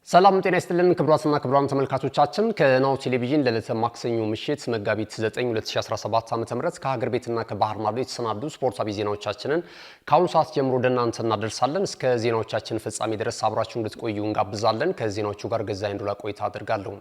ሰላም ጤና ይስጥልን ክቡራትና ክቡራን ተመልካቾቻችን ከናሁ ቴሌቪዥን ለዕለተ ማክሰኞ ምሽት መጋቢት 9 2017 ዓ.ም ከሀገር ቤትና ከባህር ማዶ የተሰናዱ ስፖርታዊ ዜናዎቻችንን ከአሁኑ ሰዓት ጀምሮ ወደ እናንተ እናደርሳለን። እስከ ዜናዎቻችን ፍጻሜ ድረስ አብራችሁን እንድትቆዩ እንጋብዛለን። ከዜናዎቹ ጋር ገዛኸኝ ዱላ ቆይታ አደርጋለሁ።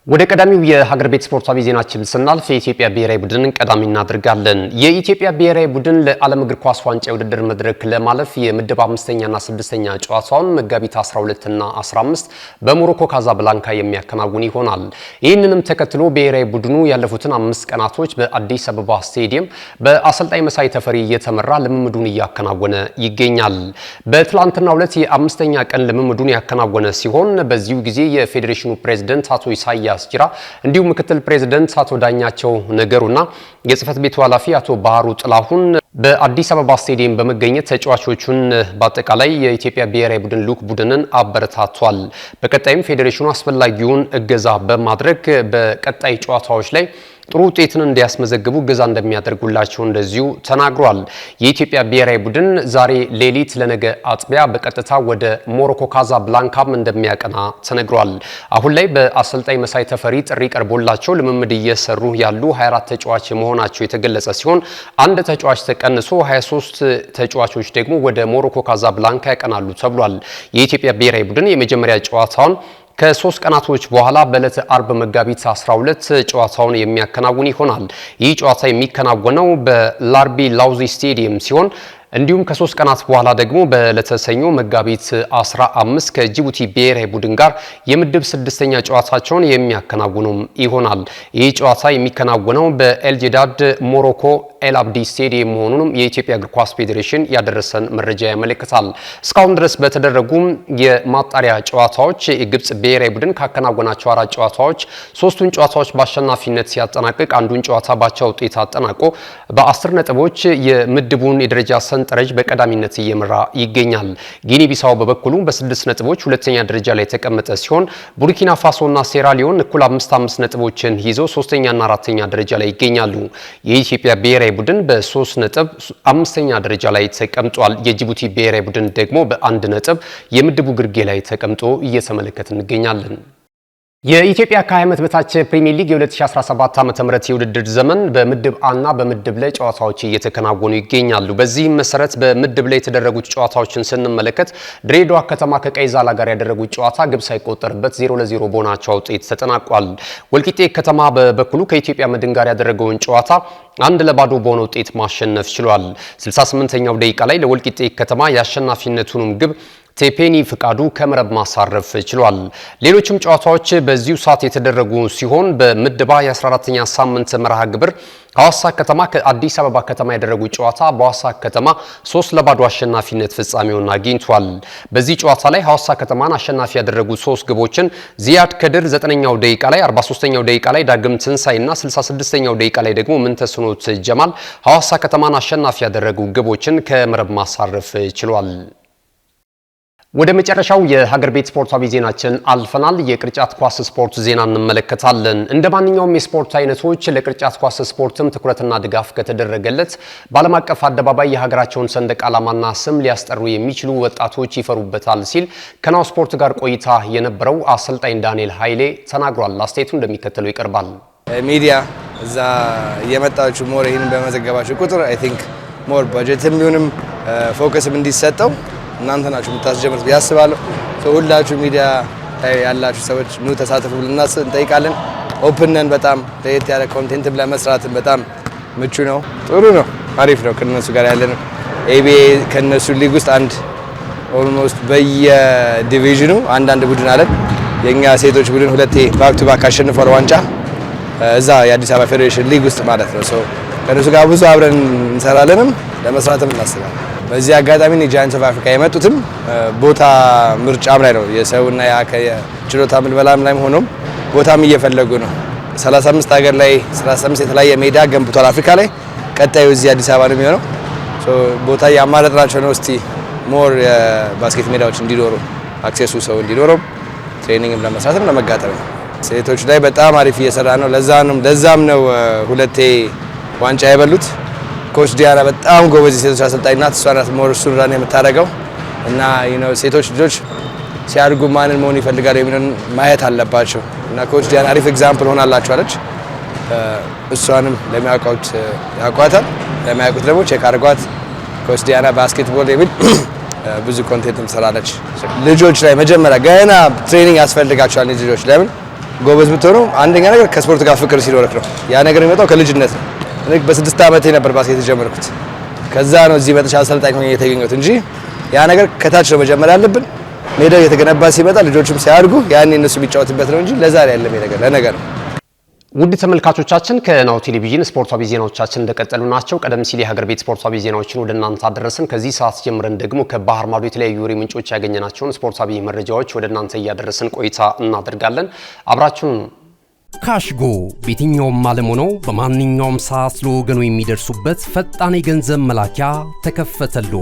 ወደ ቀዳሚው የሀገር ቤት ስፖርታዊ ዜናችን ስናልፍ የኢትዮጵያ ብሔራዊ ቡድንን ቀዳሚ እናደርጋለን። የኢትዮጵያ ብሔራዊ ቡድን ለዓለም እግር ኳስ ዋንጫ የውድድር መድረክ ለማለፍ የምድብ 5ኛና 6ኛ ጨዋታውን መጋቢት 12 እና 15 በሞሮኮ ካዛብላንካ የሚያከናውን ይሆናል። ይህንንም ተከትሎ ብሔራዊ ቡድኑ ያለፉትን 5 ቀናቶች በአዲስ አበባ ስቴዲየም በአሰልጣኝ መሳይ ተፈሪ እየተመራ ልምምዱን እያከናወነ ይገኛል። በትላንትናው ዕለት የ5ኛ ቀን ልምምዱን ያከናወነ ሲሆን በዚሁ ጊዜ የፌዴሬሽኑ ፕሬዝዳንት አቶ ኢሳያስ ጅራ እንዲሁም ምክትል ፕሬዝዳንት አቶ ዳኛቸው ነገሩና የጽህፈት ቤቱ ኃላፊ አቶ ባህሩ ጥላሁን በአዲስ አበባ ስቴዲየም በመገኘት ተጫዋቾቹን በአጠቃላይ የኢትዮጵያ ብሔራዊ ቡድን ልዑክ ቡድንን አበረታቷል። በቀጣይም ፌዴሬሽኑ አስፈላጊውን እገዛ በማድረግ በቀጣይ ጨዋታዎች ላይ ጥሩ ውጤትን እንዲያስመዘግቡ እገዛ እንደሚያደርጉላቸው እንደዚሁ ተናግሯል። የኢትዮጵያ ብሔራዊ ቡድን ዛሬ ሌሊት ለነገ አጥቢያ በቀጥታ ወደ ሞሮኮ ካዛብላንካም እንደሚያቀና ተነግሯል። አሁን ላይ በአሰልጣኝ መሳይ ተፈሪ ጥሪ ቀርቦላቸው ልምምድ እየሰሩ ያሉ 24 ተጫዋች መሆናቸው የተገለጸ ሲሆን አንድ ተጫዋች ተቀንሶ 23 ተጫዋቾች ደግሞ ወደ ሞሮኮ ካዛብላንካ ያቀናሉ ተብሏል። የኢትዮጵያ ብሔራዊ ቡድን የመጀመሪያ ጨዋታውን ከ3 ቀናቶች በኋላ በዕለተ አርብ መጋቢት 12 ጨዋታውን የሚያከናውን ይሆናል። ይህ ጨዋታ የሚከናወነው በላርቢ ላውዚ ስቴዲየም ሲሆን እንዲሁም ከ3 ቀናት በኋላ ደግሞ በዕለተ ሰኞ መጋቢት 15 ከጅቡቲ ብሔራዊ ቡድን ጋር የምድብ 6ኛ ጨዋታቸውን የሚያከናውኑም ይሆናል። ይህ ጨዋታ የሚከናወነው በኤልጄዳድ ሞሮኮ ኤልአብዲ ስቴዲየም መሆኑንም የኢትዮጵያ እግር ኳስ ፌዴሬሽን ያደረሰን መረጃ ያመለክታል። እስካሁን ድረስ በተደረጉም የማጣሪያ ጨዋታዎች የግብጽ ብሔራዊ ቡድን ካከናወናቸው 4 ጨዋታዎች 3ቱን ጨዋታዎች በአሸናፊነት ሲያጠናቅቅ አንዱን ጨዋታ ባቻ ውጤት አጠናቆ በ10 ነጥቦች የምድቡን የደረጃ ሰንጠረዥ በቀዳሚነት እየመራ ይገኛል። ጊኒ ቢሳው በበኩሉ በ6 ነጥቦች ሁለተኛ ደረጃ ላይ የተቀመጠ ሲሆን ቡርኪና ፋሶና ሴራሊዮን እኩል 5 ነጥቦችን ይዘው 3ኛና 4ኛ ደረጃ ላይ ይገኛሉ። የኢትዮጵያ ብሔራዊ ቡድን በ3 ነጥብ 5ኛ ደረጃ ላይ ተቀምጧል። የጅቡቲ ብሔራዊ ቡድን ደግሞ በ1 ነጥብ የምድቡ ግርጌ ላይ ተቀምጦ እየተመለከትን እንገኛለን። የኢትዮጵያ ከ20 ዓመት በታች ፕሪሚየር ሊግ የ2017 ዓ.ም የውድድር ዘመን በምድብ አና በምድብ ላይ ጨዋታዎች እየተከናወኑ ይገኛሉ። በዚህም መሰረት በምድብ ላይ የተደረጉት ጨዋታዎችን ስንመለከት ድሬዳዋ ከተማ ከቀይ ዛላ ጋር ያደረጉት ጨዋታ ግብ ሳይቆጠርበት 0-0 በሆናቸው ውጤት ተጠናቋል። ወልቂጤ ከተማ በበኩሉ ከኢትዮጵያ መድን ጋር ያደረገውን ጨዋታ 1-0 በሆነ ውጤት ማሸነፍ ችሏል። 68ኛው ደቂቃ ላይ ለወልቂጤ ከተማ የአሸናፊነቱንም ግብ ቴፔኒ ፍቃዱ ከመረብ ማሳረፍ ችሏል። ሌሎችም ጨዋታዎች በዚሁ ሰዓት የተደረጉ ሲሆን በምድባ የ14ኛ ሳምንት መርሃ ግብር ሐዋሳ ከተማ ከአዲስ አበባ ከተማ ያደረጉት ጨዋታ በሐዋሳ ከተማ 3-0 አሸናፊነት ፍጻሜውን አግኝቷል። በዚህ ጨዋታ ላይ ሐዋሳ ከተማን አሸናፊ ያደረጉት 3 ግቦችን ዚያድ ከድር 9ኛው ደቂቃ ላይ፣ 43ኛው ደቂቃ ላይ ዳግም ትንሳኤና 66ኛው ደቂቃ ላይ ደግሞ ምንተስኖት ጀማል ሐዋሳ ከተማን አሸናፊ ያደረጉ ግቦችን ከመረብ ማሳረፍ ችሏል። ወደ መጨረሻው የሀገር ቤት ስፖርታዊ ዜናችን አልፈናል። የቅርጫት ኳስ ስፖርት ዜና እንመለከታለን። እንደ ማንኛውም የስፖርት አይነቶች ለቅርጫት ኳስ ስፖርትም ትኩረትና ድጋፍ ከተደረገለት በዓለም አቀፍ አደባባይ የሀገራቸውን ሰንደቅ ዓላማና ስም ሊያስጠሩ የሚችሉ ወጣቶች ይፈሩበታል ሲል ከናሁ ስፖርት ጋር ቆይታ የነበረው አሰልጣኝ ዳንኤል ኃይሌ ተናግሯል። አስተያየቱ እንደሚከተለው ይቀርባል። ሚዲያ እዛ እየመጣችሁ ሞር ይህንን በመዘገባችሁ ቁጥር አይ ቲንክ ሞር በጀትም ቢሆንም ፎከስም እንዲሰጠው እናንተ ናችሁ የምታስጀምሩት ብዬ አስባለሁ። ሁላችሁ ሚዲያ ላይ ያላችሁ ሰዎች ኑ ተሳተፉ ብለን እንጠይቃለን። ኦፕን ነን። በጣም ለየት ያለ ኮንቴንት ለመስራት በጣም ምቹ ነው። ጥሩ ነው። አሪፍ ነው። ከነሱ ጋር ያለን ኤቢኤ ከነሱ ሊግ ውስጥ አንድ ኦልሞስት በየዲቪዥኑ አንዳንድ ቡድን አለን። የኛ ሴቶች ቡድን 2 ባክ ቱ ባክ አሸንፏል ዋንጫ እዛ የአዲስ አበባ ፌዴሬሽን ሊግ ውስጥ ማለት ነው። ከነሱ ጋር ብዙ አብረን እንሰራለንም ለመስራትም እናስባለን። በዚህ አጋጣሚ ጃይንትስ ኦፍ አፍሪካ የመጡትም ቦታ ምርጫም ላይ ነው የሰውና የችሎታ ምልመላም ላይ ሆኖም ቦታም እየፈለጉ ነው። 35 ሀገር ላይ 35 የተለያየ ሜዳ ገንብቷል አፍሪካ ላይ። ቀጣዩ እዚህ አዲስ አበባ ነው የሚሆነው። ቦታ ያማረጥናቸው ነው። እስቲ ሞር የባስኬት ሜዳዎች እንዲኖሩ አክሴሱ ሰው እንዲኖረው ትሬኒንግም ለመስራትም ለመጋጠም ነው። ሴቶች ላይ በጣም አሪፍ እየሰራ ነው። ለዛም ነው 2 ዋንጫ የበሉት። ኮች ዲያና በጣም ጎበዝ ሴቶች አሰልጣኝ ናት። እሷ ናት ሞር እሱን ራን የምታደርገው እና ሴቶች ልጆች ሲያድጉ ማንን መሆን ይፈልጋሉ የሚለውን ማየት አለባቸው እና ኮች ዲያና አሪፍ ኤግዛምፕል ሆናላችኋለች። እሷንም ለሚያውቁት ያውቋታል፣ ለማያውቁት ደግሞ ቼክ አድርጓት። ኮች ዲያና ባስኬትቦል የሚል ብዙ ኮንቴንት ትሰራለች። ልጆች ላይ መጀመሪያ ገና ትሬኒንግ ያስፈልጋቸዋል። ልጆች ለምን ጎበዝ ብትሆኑ አንደኛ ነገር ከስፖርት ጋር ፍቅር ሲኖርክ ነው። ያ ነገር የሚመጣው ከልጅነት ነው። እኔ በ6 ዓመቴ ነበር ባስኬት የጀመርኩት። ከዛ ነው እዚህ መጥቻ አሰልጣኝ ሆኜ የተገኘሁት እንጂ ያ ነገር ከታች ነው መጀመሪያ ያለብን። ሜዳው የተገነባ ሲመጣ ልጆችም ሲያድጉ ያኔ እነሱ የሚጫወቱበት ነው እንጂ ለዛሬ ያለ ነገር ለነገር ነው። ውድ ተመልካቾቻችን ከናሁ ቴሌቪዥን ስፖርታዊ ዜናዎቻችን እንደቀጠሉ ናቸው። ቀደም ሲል የሀገር ቤት ስፖርታዊ ዜናዎችን ወደ እናንተ አደረስን። ከዚህ ሰዓት ጀምረን ደግሞ ከባህር ማዶ የተለያዩ ወሬ ምንጮች ያገኘናቸውን ስፖርታዊ መረጃዎች ወደ እናንተ እያደረስን ቆይታ እናደርጋለን። አብራችሁን ካሽጎ በየትኛውም ዓለም ሆነው በማንኛውም ሰዓት ለወገኑ የሚደርሱበት ፈጣን የገንዘብ መላኪያ ተከፈተሎ።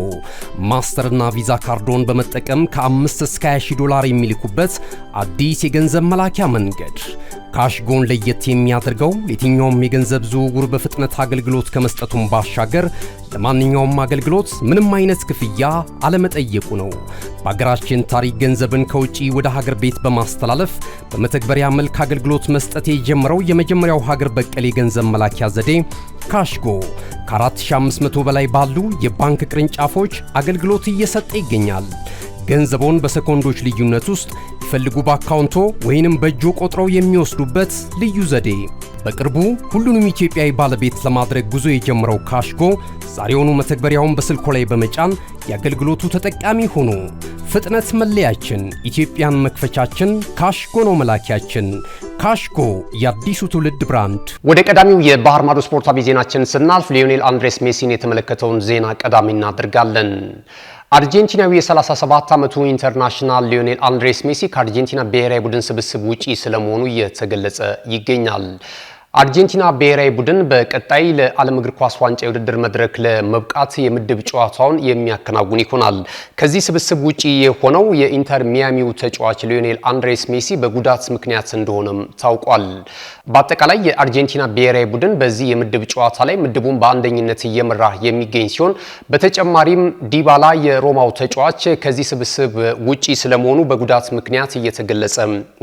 ማስተርና ቪዛ ካርዶን በመጠቀም ከ5 እስከ 20 ዶላር የሚልኩበት አዲስ የገንዘብ መላኪያ መንገድ። ካሽጎን ለየት የሚያደርገው የትኛውም የገንዘብ ዝውውር በፍጥነት አገልግሎት ከመስጠቱም ባሻገር ለማንኛውም አገልግሎት ምንም አይነት ክፍያ አለመጠየቁ ነው። በሀገራችን ታሪክ ገንዘብን ከውጪ ወደ ሀገር ቤት በማስተላለፍ በመተግበሪያ መልክ አገልግሎት መስጠት የጀመረው የመጀመሪያው ሀገር በቀል የገንዘብ መላኪያ ዘዴ ካሽጎ ከ4500 በላይ ባሉ የባንክ ቅርንጫፎች አገልግሎት እየሰጠ ይገኛል። ገንዘቦን በሰኮንዶች ልዩነት ውስጥ ይፈልጉ በአካውንቶ ወይንም በእጆ ቆጥረው የሚወስዱበት ልዩ ዘዴ። በቅርቡ ሁሉንም ኢትዮጵያዊ ባለቤት ለማድረግ ጉዞ የጀመረው ካሽጎ ዛሬውኑ መተግበሪያውን በስልኮ ላይ በመጫን የአገልግሎቱ ተጠቃሚ ሆኑ። ፍጥነት መለያችን፣ ኢትዮጵያን መክፈቻችን፣ ካሽጎ ነው መላኪያችን። ካሽጎ የአዲሱ ትውልድ ብራንድ። ወደ ቀዳሚው የባህር ማዶ ስፖርታዊ ዜናችን ስናልፍ ሊዮኔል አንድሬስ ሜሲን የተመለከተውን ዜና ቀዳሚ እናደርጋለን። አርጀንቲናዊ የ37 ዓመቱ ኢንተርናሽናል ሊዮኔል አንድሬስ ሜሲ ከአርጀንቲና ብሔራዊ ቡድን ስብስብ ውጪ ስለመሆኑ እየተገለጸ ይገኛል። አርጀንቲና ብሔራዊ ቡድን በቀጣይ ለዓለም እግር ኳስ ዋንጫ የውድድር መድረክ ለመብቃት የምድብ ጨዋታውን የሚያከናውን ይሆናል። ከዚህ ስብስብ ውጪ የሆነው የኢንተር ሚያሚው ተጫዋች ሊዮኔል አንድሬስ ሜሲ በጉዳት ምክንያት እንደሆነም ታውቋል። በአጠቃላይ የአርጀንቲና ብሔራዊ ቡድን በዚህ የምድብ ጨዋታ ላይ ምድቡን በአንደኝነት እየመራ የሚገኝ ሲሆን በተጨማሪም ዲባላ የሮማው ተጫዋች ከዚህ ስብስብ ውጪ ስለመሆኑ በጉዳት ምክንያት እየተገለጸ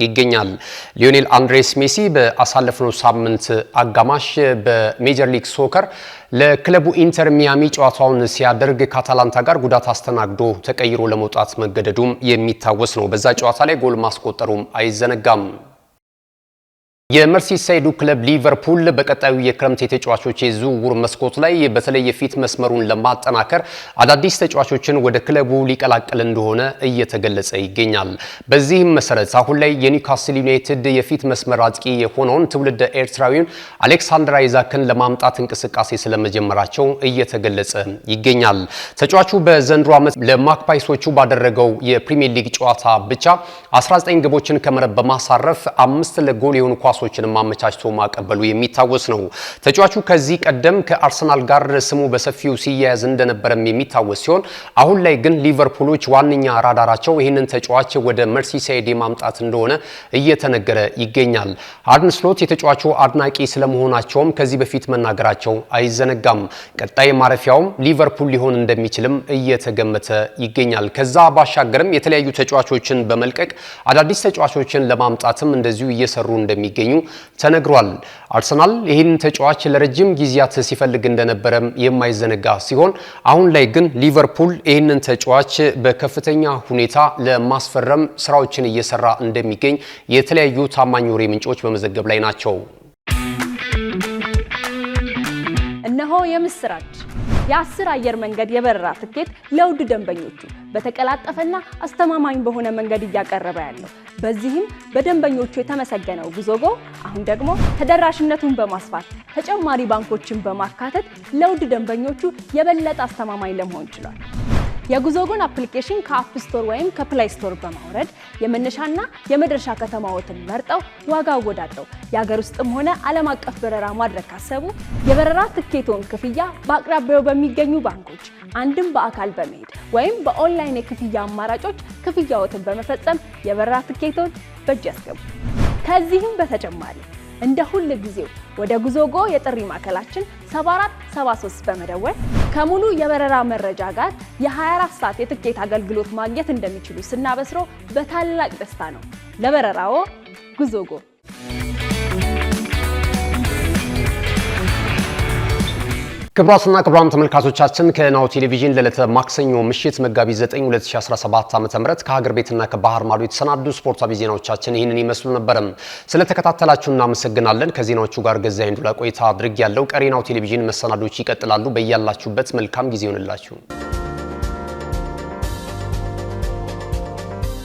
ይገኛል። ሊዮኔል አንድሬስ ሜሲ በአሳለፍነው ሳምንት አጋማሽ በሜጀር ሊግ ሶከር ለክለቡ ኢንተር ሚያሚ ጨዋታውን ሲያደርግ ከአታላንታ ጋር ጉዳት አስተናግዶ ተቀይሮ ለመውጣት መገደዱም የሚታወስ ነው። በዛ ጨዋታ ላይ ጎል ማስቆጠሩም አይዘነጋም። የመርሲሳይዱ ክለብ ሊቨርፑል በቀጣዩ የክረምት የተጫዋቾች የዝውውር መስኮት ላይ በተለይ የፊት መስመሩን ለማጠናከር አዳዲስ ተጫዋቾችን ወደ ክለቡ ሊቀላቀል እንደሆነ እየተገለጸ ይገኛል። በዚህም መሰረት አሁን ላይ የኒውካስል ዩናይትድ የፊት መስመር አጥቂ የሆነውን ትውልደ ኤርትራዊውን አሌክሳንደር አይዛክን ለማምጣት እንቅስቃሴ ስለመጀመራቸው እየተገለጸ ይገኛል። ተጫዋቹ በዘንድሮ ዓመት ለማክፓይሶቹ ባደረገው የፕሪሚየር ሊግ ጨዋታ ብቻ 19 ግቦችን ከመረብ በማሳረፍ 5 ለጎል የሆኑ ኳሶችን ማመቻችቶ ማቀበሉ የሚታወስ ነው። ተጫዋቹ ከዚህ ቀደም ከአርሰናል ጋር ስሙ በሰፊው ሲያያዝ እንደነበረም የሚታወስ ሲሆን አሁን ላይ ግን ሊቨርፑሎች ዋነኛ ራዳራቸው ይህንን ተጫዋች ወደ መርሲሳይድ ማምጣት እንደሆነ እየተነገረ ይገኛል። አርነ ስሎት የተጫዋቹ አድናቂ ስለመሆናቸውም ከዚህ በፊት መናገራቸው አይዘነጋም። ቀጣይ ማረፊያውም ሊቨርፑል ሊሆን እንደሚችልም እየተገመተ ይገኛል። ከዛ ባሻገርም የተለያዩ ተጫዋቾችን በመልቀቅ አዳዲስ ተጫዋቾችን ለማምጣትም እንደዚሁ እየሰሩ እንደሚገኙ ተነግሯል። አርሰናል ይህን ተጫዋች ለረጅም ጊዜያት ሲፈልግ እንደነበረም የማይዘነጋ ሲሆን አሁን ላይ ግን ሊቨርፑል ይህንን ተጫዋች በከፍተኛ ሁኔታ ለማስፈረም ስራዎችን እየሰራ እንደሚገኝ የተለያዩ ታማኝ ወሬ ምንጮች በመዘገብ ላይ ናቸው። እነሆ የምስራች! የ10 አየር መንገድ የበረራ ትኬት ለውድ ደንበኞቹ በተቀላጠፈና አስተማማኝ በሆነ መንገድ እያቀረበ ያለው። በዚህም በደንበኞቹ የተመሰገነው ጉዞጎ አሁን ደግሞ ተደራሽነቱን በማስፋት ተጨማሪ ባንኮችን በማካተት ለውድ ደንበኞቹ የበለጠ አስተማማኝ ለመሆን ችሏል። የጉዞጎን አፕሊኬሽን ከአፕ ስቶር ወይም ከፕላይ ስቶር በማውረድ የመነሻና የመድረሻ ከተማዎትን መርጠው ዋጋ አወዳድረው የሀገር ውስጥም ሆነ ዓለም አቀፍ በረራ ማድረግ ካሰቡ የበረራ ትኬቶን ክፍያ በአቅራቢያው በሚገኙ ባንኮች አንድም በአካል በመሄድ ወይም በኦንላይን የክፍያ አማራጮች ክፍያዎትን በመፈጸም የበረራ ትኬቶን በእጅ ያስገቡ። ከዚህም በተጨማሪ እንደ ሁል ጊዜው ወደ ጉዞጎ የጥሪ ማዕከላችን 7473 በመደወል ከሙሉ የበረራ መረጃ ጋር የ24 ሰዓት የትኬት አገልግሎት ማግኘት እንደሚችሉ ስናበስሮ በታላቅ ደስታ ነው። ለበረራዎ ጉዞጎ። ክቡራትና ክቡራን ተመልካቾቻችን ከናሁ ቴሌቪዥን ለዕለተ ማክሰኞ ምሽት መጋቢት 9 2017 ዓ.ም ከሀገር ቤትና ከባህር ማዶ የተሰናዱ ስፖርታዊ ዜናዎቻችን ይህንን ይመስሉ ነበር። ስለተከታተላችሁ እናመሰግናለን። ከዜናዎቹ ጋር ገዛኸኝ ዱላ ቆይታ አድርጌያለሁ። ቀሪ ናሁ ቴሌቪዥን መሰናዶች ይቀጥላሉ። በያላችሁበት መልካም ጊዜ ይሁንላችሁ።